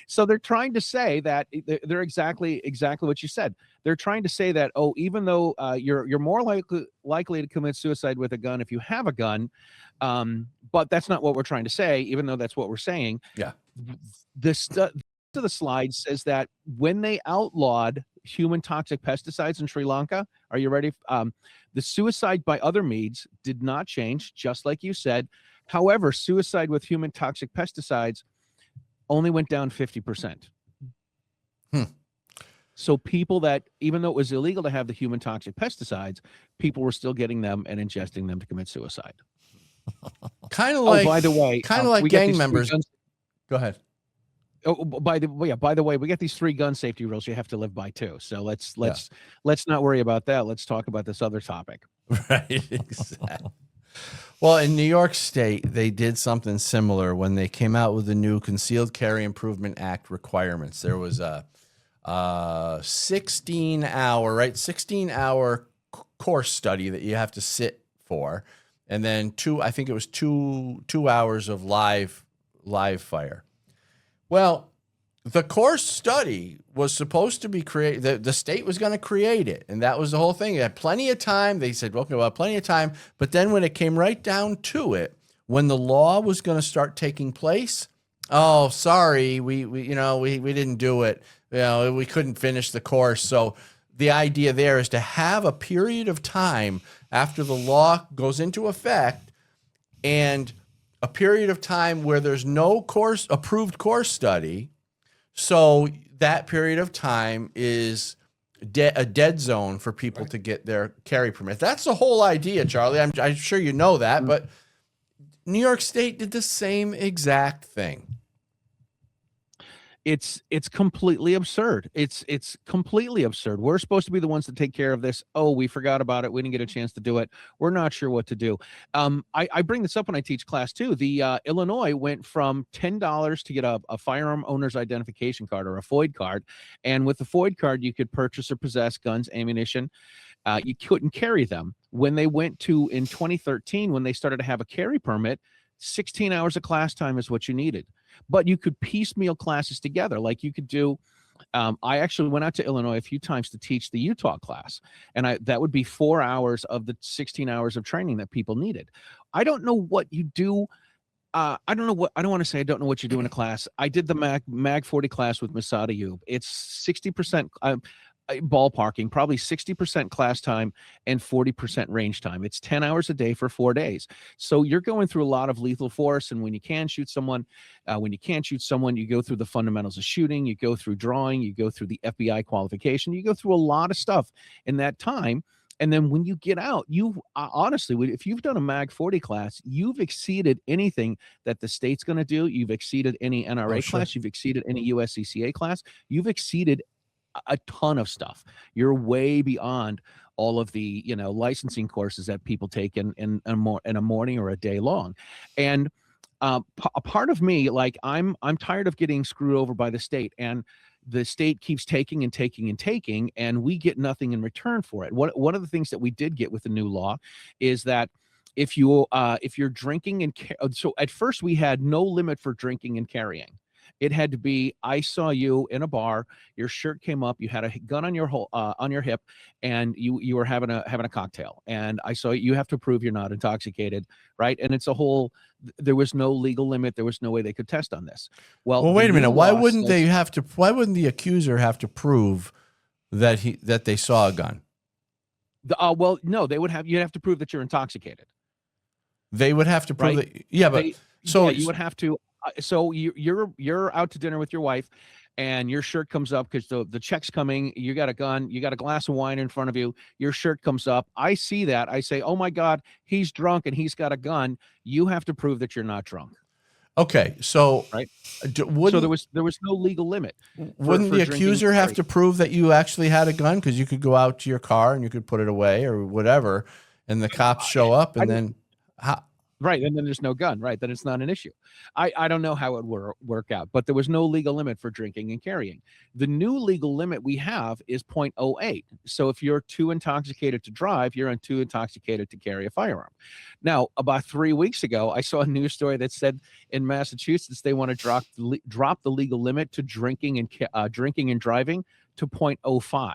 D: So they're trying to say that they're exactly what you said. They're trying to say that, oh, even though you're more likely to commit suicide with a gun if you have a gun, but that's not what we're trying to say, even though that's what we're saying.
A: Yeah.
D: The slide says that when they outlawed human toxic pesticides in Sri Lanka, are you ready? The suicide by other means did not change, just like you said. However, suicide with human toxic pesticides only went down 50%. So people that, even though it was illegal to have the human toxic pesticides, people were still getting them and ingesting them to commit suicide.
A: Kind of like,
D: by the way,
A: like gang members. Go ahead.
D: Oh, by the way, we got these 3 gun safety rules you have to live by too. So let's not worry about that. Let's talk about this other topic.
A: Right. Exactly. Well, in New York State, they did something similar when they came out with the new Concealed Carry Improvement Act requirements. There was a 16-hour course study that you have to sit for, and then 2 hours of live fire. Well, the course study was supposed to be created. The state was going to create it, and that was the whole thing. They had plenty of time. They said, okay, well, plenty of time. But then when it came right down to it, when the law was going to start taking place, oh, sorry, we didn't do it. You know, we couldn't finish the course. So the idea there is to have a period of time after the law goes into effect, and a period of time where there's no approved course study. So that period of time is a dead zone for people to get their carry permit. That's the whole idea, Charlie. I'm sure you know that, but New York State did the same exact thing.
D: It's completely absurd. It's completely absurd. We're supposed to be the ones to take care of this. Oh, we forgot about it. We didn't get a chance to do it. We're not sure what to do. I bring this up when I teach class too. The Illinois went from $10 to get a firearm owner's identification card, or a FOID card, and with the FOID card, you could purchase or possess guns, ammunition. You couldn't carry them. When they went to, in 2013, when they started to have a carry permit, 16 hours of class time is what you needed. But you could piecemeal classes together. Like you could do, I actually went out to Illinois a few times to teach the Utah class, and that would be 4 hours of the 16 hours of training that people needed. I don't know what you do. I don't want to say I don't know what you do in a class. I did the Mag 40 class with Masada Ayub. It's 60%, ballparking, probably 60% class time and 40% range time. It's 10 hours a day for 4 days. So you're going through a lot of lethal force. And when you can shoot someone, when you can't shoot someone, you go through the fundamentals of shooting, you go through drawing, you go through the FBI qualification, you go through a lot of stuff in that time. And then when you get out, you honestly, if you've done a Mag 40 class, you've exceeded anything that the state's going to do. You've exceeded any NRA class. You've exceeded any USCCA class. You've exceeded a ton of stuff. You're way beyond all of the, licensing courses that people take in a morning or a day long. And a part of me, like I'm tired of getting screwed over by the state, and the state keeps taking and taking and taking, and we get nothing in return for it. One of the things that we did get with the new law is that if you're drinking and so at first we had no limit for drinking and carrying. It had to be, I saw you in a bar, your shirt came up, you had a gun on your hip, and you were having a cocktail, and I saw you have to prove you're not intoxicated, right? And it's there was no legal limit, there was no way they could test on this. Well,
A: wait a minute. Why wouldn't the accuser have to prove that they saw a gun?
D: Well, no, you'd have to prove that you're intoxicated.
A: They would have to prove that. Yeah, but
D: you would have to. So you're out to dinner with your wife, and your shirt comes up because the check's coming. You got a gun, you got a glass of wine in front of you. Your shirt comes up. I see that. I say, "Oh my God, he's drunk and he's got a gun." You have to prove that you're not drunk.
A: Okay, so
D: right. So there was no legal limit.
A: Wouldn't the accuser have to prove that you actually had a gun? Because you could go out to your car and you could put it away or whatever, and the cops show up, and then how?
D: Right, and then there's no gun. Right, then it's not an issue. I don't know how it would work out, but there was no legal limit for drinking and carrying. The new legal limit we have is 0.08. So if you're too intoxicated to drive, you're too intoxicated to carry a firearm. Now, about 3 weeks ago, I saw a news story that said in Massachusetts they want to drop the legal limit to drinking and driving to 0.05.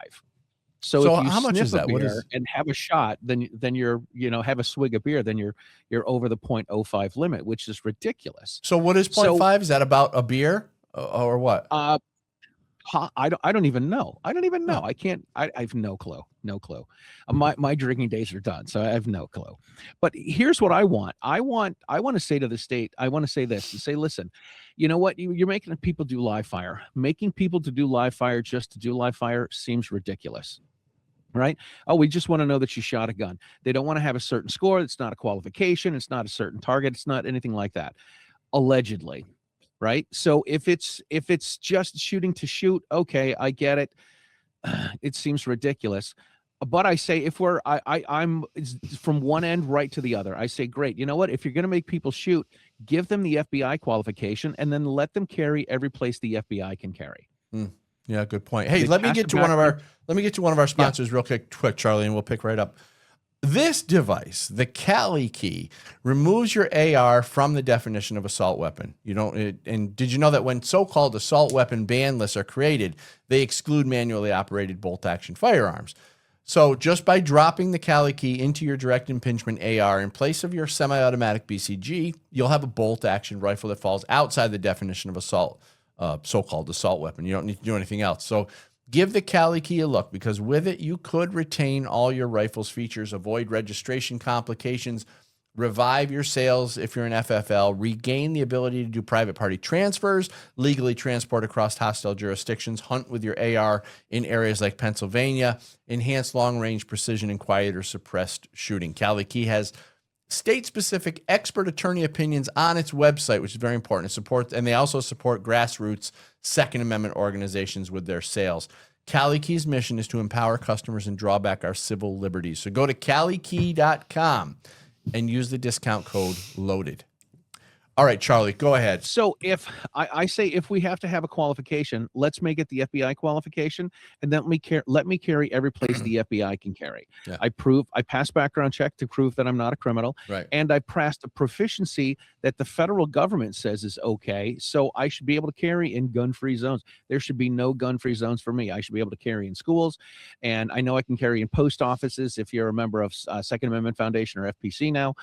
D: So if you
A: how much is that?
D: And have a shot, then you're, have a swig of beer, then you're over the 0.05 limit, which is ridiculous.
A: So what is 0.5? Is that about a beer or what?
D: I don't even know. I don't even know. I have no clue. No clue. My drinking days are done, so I have no clue. But here's what I want. I want to say to the state, I want to say this, to say, listen, you know what? You're making people do live fire. Making people to do live fire just to do live fire seems ridiculous. Right? Oh, we just want to know that you shot a gun. They don't want to have a certain score. It's not a qualification. It's not a certain target. It's not anything like that. Allegedly. Right? So if it's just shooting to shoot, okay, I get it. It seems ridiculous. But I say, if I'm from one end right to the other, I say, great. You know what? If you're going to make people shoot, give them the FBI qualification and then let them carry every place the FBI can carry.
A: Yeah, good point. Hey, let me get to one of our sponsors real quick, Charlie, and we'll pick right up. This device, the Cali key, removes your AR from the definition of assault weapon. And did you know that when so-called assault weapon ban lists are created, they exclude manually operated bolt-action firearms? So just by dropping the Cali key into your direct impingement AR in place of your semi-automatic BCG, you'll have a bolt-action rifle that falls outside the definition of assault. So-called assault weapon. You don't need to do anything else. So give the Cali key a look, because with it, you could retain all your rifle's features, avoid registration complications, revive your sales if you're an FFL, regain the ability to do private party transfers, legally transport across hostile jurisdictions, hunt with your AR in areas like Pennsylvania, enhance long-range precision and quiet or suppressed shooting. Cali Key has state-specific expert attorney opinions on its website, which is very important. And they also support grassroots Second Amendment organizations with their sales. Cali Key's mission is to empower customers and draw back our civil liberties. So go to calikey.com and use the discount code LOADED. All right, Charlie, go ahead.
D: So if I say if we have to have a qualification, let's make it the FBI qualification, and then let me carry every place the FBI can carry.
A: Yeah.
D: I pass background check to prove that I'm not a criminal,
A: Right.
D: and I passed a proficiency that the federal government says is okay. So I should be able to carry in gun-free zones. There should be no gun-free zones for me. I should be able to carry in schools, and I know I can carry in post offices if you're a member of Second Amendment Foundation or FPC now.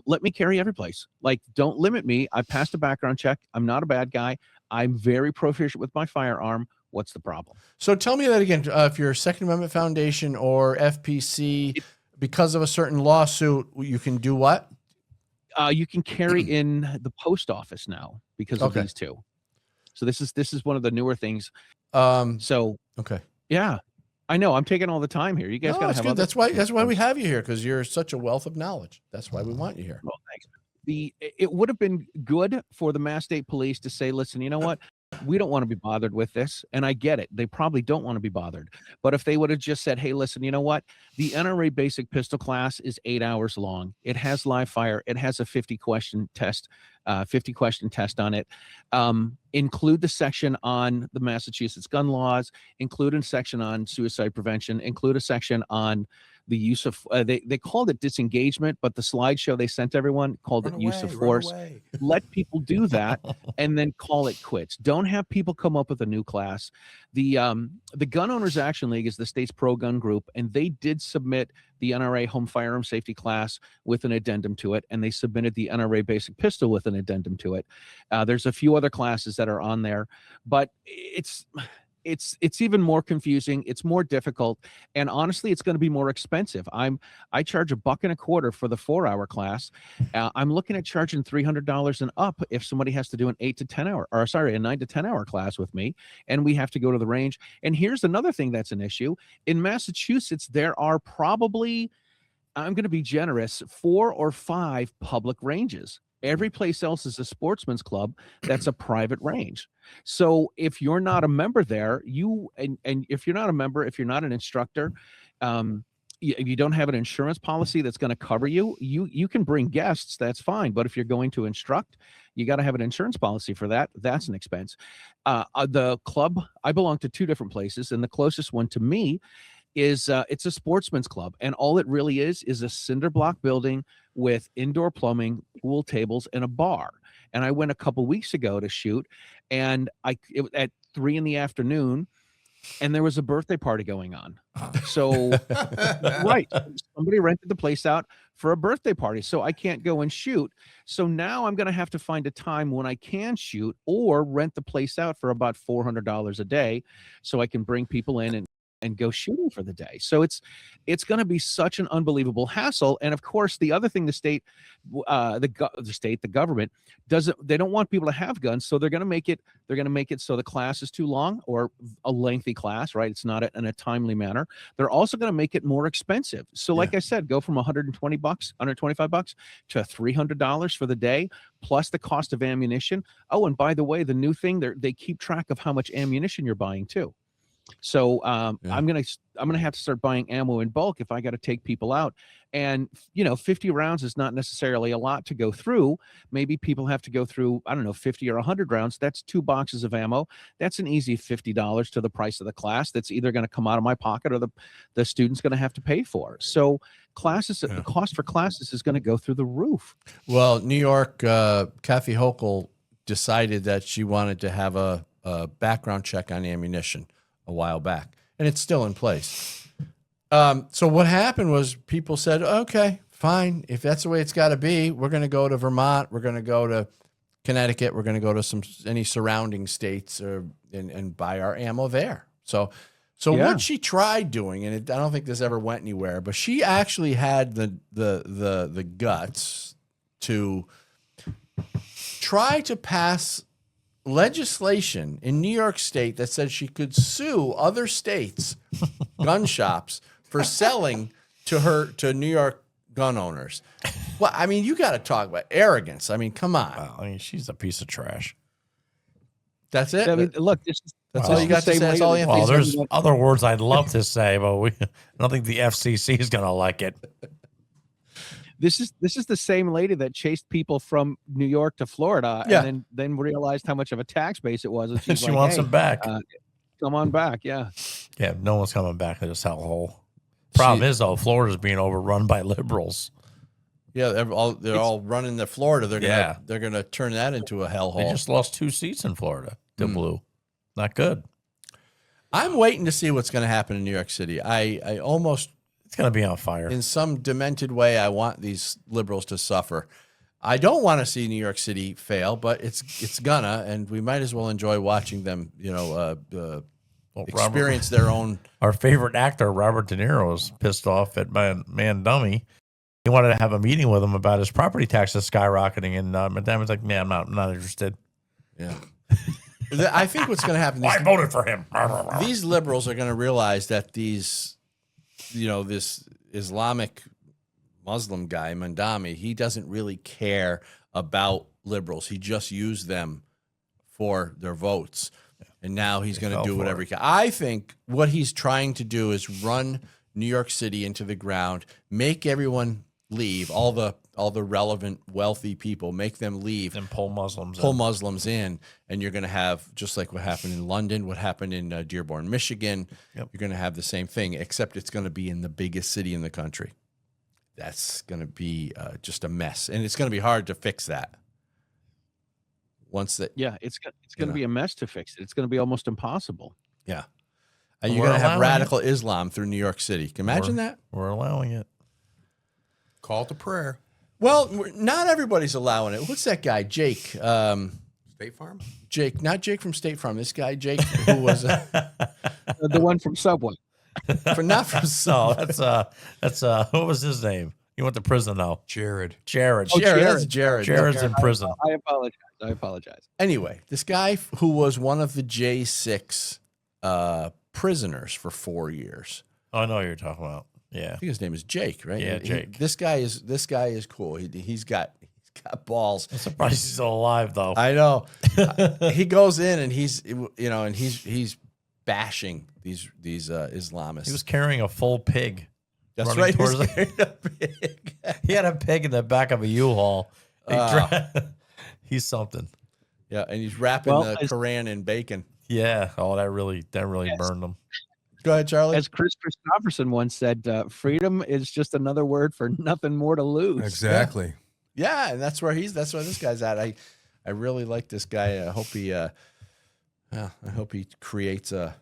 D: Let me carry every place. Like, don't limit me. I passed a background check. I'm not a bad guy. I'm very proficient with my firearm. What's the problem?
A: So tell me that again. If you're a Second Amendment Foundation or FPC, because of a certain lawsuit, you can do what?
D: You can carry in the post office now because of these two. So this is one of the newer things.
A: Okay.
D: Yeah, I know. I'm taking all the time here. You guys
A: No,
D: got to
A: that's
D: have
A: good.
D: other.
A: That's why we have you here, because you're such a wealth of knowledge. That's why we want you here.
D: Well, thanks. It would have been good for the Mass State Police to say, listen, you know what? We don't want to be bothered with this. And I get it. They probably don't want to be bothered. But if they would have just said, hey, listen, you know what? The NRA basic pistol class is 8 hours long. It has live fire. It has a 50-question test on it. Include the section on the Massachusetts gun laws, include a section on suicide prevention, include a section on the use of, they called it disengagement, but the slideshow they sent everyone called it use of force. Let people do that and then call it quits. Don't have people come up with a new class. The Gun Owners Action League is the state's pro-gun group, and they did submit the NRA home firearm safety class with an addendum to it, and they submitted the NRA basic pistol with an addendum to it. There's a few other classes that are on there, but it's even more confusing. It's more difficult, and honestly, it's going to be more expensive. I charge $1.25 for the 4-hour class. I'm looking at charging $300 and up if somebody has to do a 9 to 10 hour class with me, and we have to go to the range. And here's another thing that's an issue in Massachusetts. There are probably, I'm going to be generous, 4 or 5 public ranges. Every place else is a sportsman's club that's a private range. So if you're not a member there, and if you're not a member, if you're not an instructor, if you don't have an insurance policy that's going to cover you, you can bring guests, that's fine. But if you're going to instruct, you got to have an insurance policy for that. That's an expense. The club, I belong to 2 different places, and the closest one to me is it's a sportsman's club, and all it really is a cinder block building with indoor plumbing, pool tables, and a bar. And I went a couple weeks ago to shoot, and at 3 p.m, and there was a birthday party going on. So right, somebody rented the place out for a birthday party, so I can't go and shoot. So now I'm going to have to find a time when I can shoot, or rent the place out for about $400 a day, so I can bring people in and go shooting for the day. So it's going to be such an unbelievable hassle. And of course, the other thing, the government they don't want people to have guns, so they're going to make it so the class is too long, or a lengthy class, right? It's not in a timely manner. They're also going to make it more expensive. So like I said, go from $125 to $300 for the day, plus the cost of ammunition. Oh, and by the way, the new thing, they keep track of how much ammunition you're buying too. So I'm gonna have to start buying ammo in bulk if I got to take people out. And 50 rounds is not necessarily a lot to go through. Maybe people have to go through, I don't know, 50 or 100 rounds. That's 2 boxes of ammo. That's an easy $50 to the price of the class. That's either going to come out of my pocket or the student's going to have to pay for. So the cost for classes is going to go through the roof.
A: Well, New York, Kathy Hochul decided that she wanted to have a background check on ammunition a while back, and it's still in place. So what happened was people said, okay, fine. If that's the way it's got to be, we're going to go to Vermont. We're going to go to Connecticut. We're going to go to any surrounding states and buy our ammo there. So So
D: Yeah.
A: what she tried doing, and I don't think this ever went anywhere, but she actually had the guts to try to pass legislation in New York State that said she could sue other states' gun shops for selling to New York gun owners. Well, I mean, you got to talk about arrogance. I mean, come on.
B: Well, I mean, she's a piece of trash.
A: That's it.
D: I mean, look, this is
A: That's
B: Wow.
A: all you got to say. That's all you have
B: Well,
A: to say.
B: there's other words I'd love to say, but I don't think the FCC is going to like it.
D: This is the same lady that chased people from New York to Florida,
A: Yeah.
D: and then realized how much of a tax base it was. And
B: And
D: she's
B: she
D: like,
B: wants
D: hey,
B: them back.
D: come on back, yeah.
B: Yeah, no one's coming back to this hellhole. Problem is, though, Florida's being overrun by liberals.
A: Yeah, they're all running to Florida.
B: Yeah.
A: They're gonna turn that into a
B: They
A: hellhole.
B: just lost 2 seats in Florida to blue. Not good.
A: I'm waiting to see what's going to happen in New York City. I almost,
B: It's going to be on fire.
A: in some demented way, I want these liberals to suffer. I don't want to see New York City fail, but it's gonna, and we might as well enjoy watching them. Experience their own.
B: Our favorite actor, Robert De Niro, was pissed off at Man Dummy. He wanted to have a meeting with him about his property taxes skyrocketing, and Madame was like, "Man, I'm not interested."
A: Yeah, I think what's going to happen.
B: I voted for him.
A: These liberals are going to realize that this Islamic Muslim guy, Mandami, he doesn't really care about liberals. He just used them for their votes. And now he's going to do whatever he can. I think what he's trying to do is run New York City into the ground, make everyone leave, all the relevant wealthy people, make them leave.
B: And pull Muslims
A: In, and you're going to have, just like what happened in London, what happened in Dearborn, Michigan.
B: Yep.
A: You're going to have the same thing, except it's going to be in the biggest city in the country. That's going to be just a mess, and it's going to be hard to fix that. Once that,
D: It's going to be a mess to fix it. It's going to be almost impossible.
A: yeah, and you're
B: We're
A: going to have
B: allowing
A: radical Islam through New York City. Can you imagine that?
B: We're allowing it.
C: Call to prayer.
A: Well, not everybody's allowing it. What's that guy, Jake?
C: State Farm?
A: Jake, not Jake from State Farm. This guy, Jake, who was
D: The one from Subway.
A: not from
B: No, that's what was his name? He went to prison now.
C: Jared.
B: Jared.
D: Oh,
A: Jared.
D: Jared.
A: That's Jared.
B: Jared's in prison.
D: I apologize.
A: Anyway, this guy who was one of the J6 prisoners for 4 years.
B: Oh, I know what you're talking about.
A: I
B: Yeah.
A: think his name is Jake, right?
B: Yeah, Jake.
A: This guy is cool. He's got balls.
B: I'm surprised he's still alive, though.
A: I know. He goes in and he's bashing these Islamists.
B: He was carrying a full pig.
A: That's
B: running
A: right. He was
B: towards
A: carrying a pig.
B: He had a pig in the back of a U-Haul. He's something.
A: Yeah, and he's wrapping
D: Well,
A: the Quran in bacon.
B: Yeah. Oh, that really burned him.
A: Go ahead, Charlie.
D: As Chris Christopherson once said, freedom is just another word for nothing more to lose.
C: Exactly.
A: Yeah, and that's where this guy's at. I really like this guy. I hope he creates a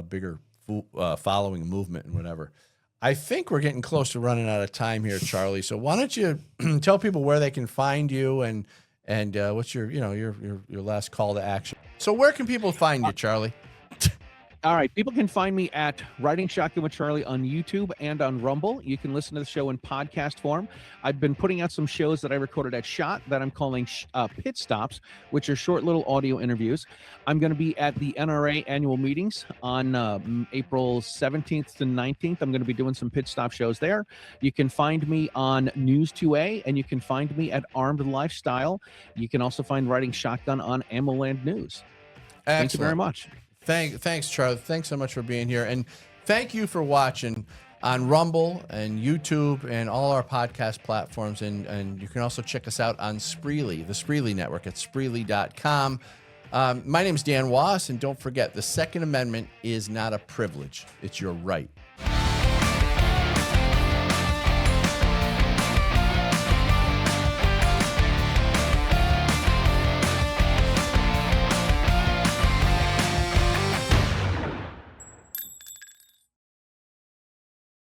A: bigger following movement and whatever. I think we're getting close to running out of time here, Charlie. So why don't you tell people where they can find you and what's your last call to action? So where can people find you, Charlie?
D: All right. People can find me at Riding Shotgun with Charlie on YouTube and on Rumble. You can listen to the show in podcast form. I've been putting out some shows that I recorded at SHOT that I'm calling Pit Stops, which are short little audio interviews. I'm going to be at the NRA annual meetings on April 17th to 19th. I'm going to be doing some pit stop shows there. You can find me on News 2A, and you can find me at Armed Lifestyle. You can also find Riding Shotgun on AmmoLand News. Thank you very much.
A: Thanks, Charlie. Thanks so much for being here. And thank you for watching on Rumble and YouTube and all our podcast platforms. And you can also check us out on Spreely, the Spreely Network at Spreely.com. My name is Dan Wass, and don't forget, the Second Amendment is not a privilege. It's your right.